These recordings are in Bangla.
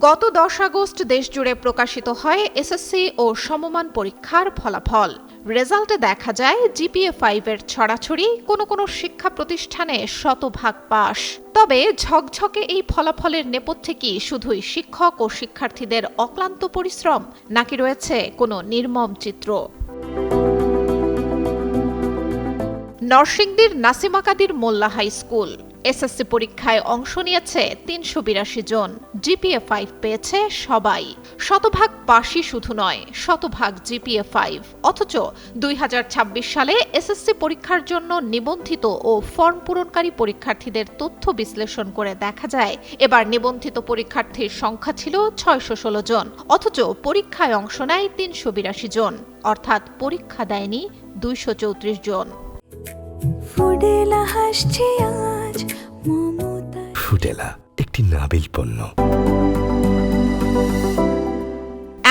গত 10 আগস্ট দেশজুড়ে প্রকাশিত হয় এসএসসি ও সমমান পরীক্ষার ফলাফল। রেজাল্টে দেখা যায় জিপিএ-5 এর ছড়াছড়ি, কোনো শিক্ষা প্রতিষ্ঠানে শতভাগ পাস। তবে ঝকঝকে এই ফলাফলের নেপথ্যে কি শুধুই শিক্ষক ও শিক্ষার্থীদের অক্লান্ত পরিশ্রম, নাকি রয়েছে কোনো নির্মম চিত্র? নরসিংদীর নাসিমা কাদির মোল্লা হাই স্কুল এসএসসি পরীক্ষায় অংশ নিয়েছে ৩৮২ জন, জিপিএ-5 পেয়েছে সবাই। শতভাগ পাসই শুধু নয়, শতভাগ জিপিএ-5। অথচ ২০২৬ সালে এসএসসি পরীক্ষার জন্য নিবন্ধিত ও ফর্ম পূরণকারী পরীক্ষার্থীদের তথ্য বিশ্লেষণ করে দেখা যায় এবার নিবন্ধিত পরীক্ষার্থীর সংখ্যা ছিল ৬১৬ জন, অথচ পরীক্ষায় অংশ নেয় ৩৮২ জন, অর্থাৎ পরীক্ষা দেয়নি ২৩৪ জন। ফুডেলা একটি নাবিল পণ্য।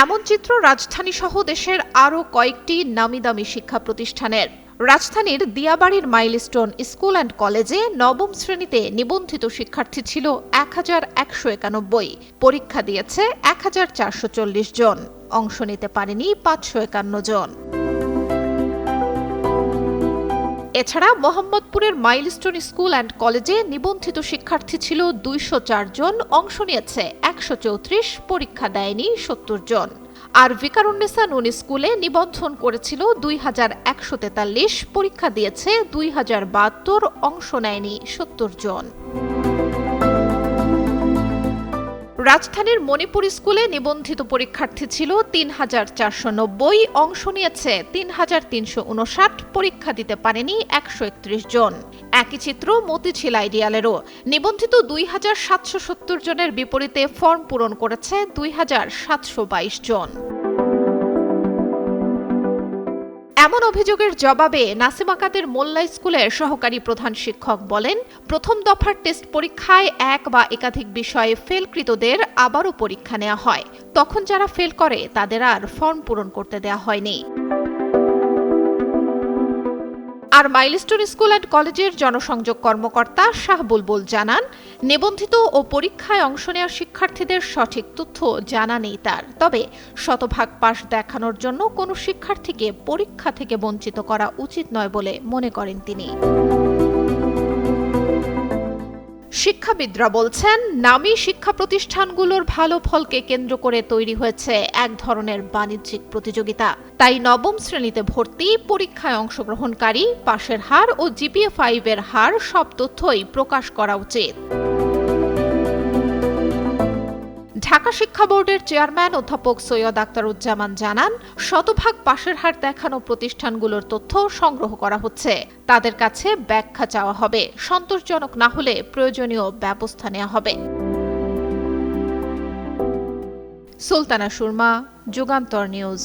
এমন চিত্র রাজধানী সহ দেশের আরও কয়েকটি নামিদামি শিক্ষা প্রতিষ্ঠানের। রাজধানীর দিয়াবাড়ির মাইলস্টোন স্কুল অ্যান্ড কলেজে নবম শ্রেণীতে নিবন্ধিত শিক্ষার্থী ছিল ১১৯১, পরীক্ষা দিয়েছে ১৪৪০ জন, অংশ নিতে পারেনি ৫৫১ জন। এছাড়া মোহাম্মদপুরের মাইলস্টোন স্কুল অ্যান্ড কলেজে নিবন্ধিত শিক্ষার্থী ছিল ২০৪ জন, অংশ নিয়েছে ১৩৪, পরীক্ষা দেয়নি ৭০ জন। আর ভিকারুন্নেসা নুন স্কুলে নিবন্ধন করেছিল ২১৪৩, পরীক্ষা দিয়েছে ২০৭২, অংশ নেয়নি ৭০ জন। রাজধানীর মণিপুর স্কুলে নিবন্ধিত পরীক্ষার্থী ছিল ৩৪৯০, অংশ নিয়েছে ৩৩৫৯, পরীক্ষা দিতে পারেনি ১৩১ জন। একই চিত্র মতিঝিল আইডিয়ালেরও। নিবন্ধিত ২৭৭০ জনের বিপরীতে ফর্ম পূরণ করেছে ২৭২২ জন। এমন অভিযোগের জবাবে নাসিমা কাদির মোল্লা স্কুলের সহকারী প্রধান শিক্ষক বলেন, প্রথম দফার টেস্ট পরীক্ষায় এক বা একাধিক বিষয়ে ফেলকৃতদের আবারও পরীক্ষা নেওয়া হয়। তখন যারা ফেল করে তাদের আর ফর্ম পূরণ করতে দেওয়া হয়নি। আর মাইলস্টোন স্কুল অ্যান্ড কলেজের জনসংযোগ কর্মকর্তা শাহ বুলবুল জানান, নিবন্ধিত ও পরীক্ষায় অংশ নেওয়া শিক্ষার্থীদের সঠিক তথ্য জানা নেই তার। তবে শতভাগ পাস দেখানোর জন্য কোনো শিক্ষার্থীকে পরীক্ষা থেকে বঞ্চিত করা উচিত নয় বলে মনে করেন তিনি। শিক্ষাবিদরা বলছেন, নামী শিক্ষা প্রতিষ্ঠানগুলোর ভালো ফলকে কেন্দ্র করে তৈরি হয়েছে এক ধরনের বাণিজ্যিক প্রতিযোগিতা। তাই নবম শ্রেণীতে ভর্তি, পরীক্ষায় অংশগ্রহণকারী, পাশের হার ও জিপিএ-5 এর হার সব তথ্যই প্রকাশ করা উচিত। ঢাকা শিক্ষা বোর্ডের চেয়ারম্যান অধ্যাপক সৈয়দ আখতারুজ্জামান জানান, শতভাগ পাশের হার দেখানো প্রতিষ্ঠানগুলোর তথ্য সংগ্রহ করা হচ্ছে, তাদের কাছে ব্যাখ্যা চাওয়া হবে, সন্তোষজনক না হলে প্রয়োজনীয় ব্যবস্থা নেওয়া হবে। সুলতানা সুরমা, যুগান্তর নিউজ।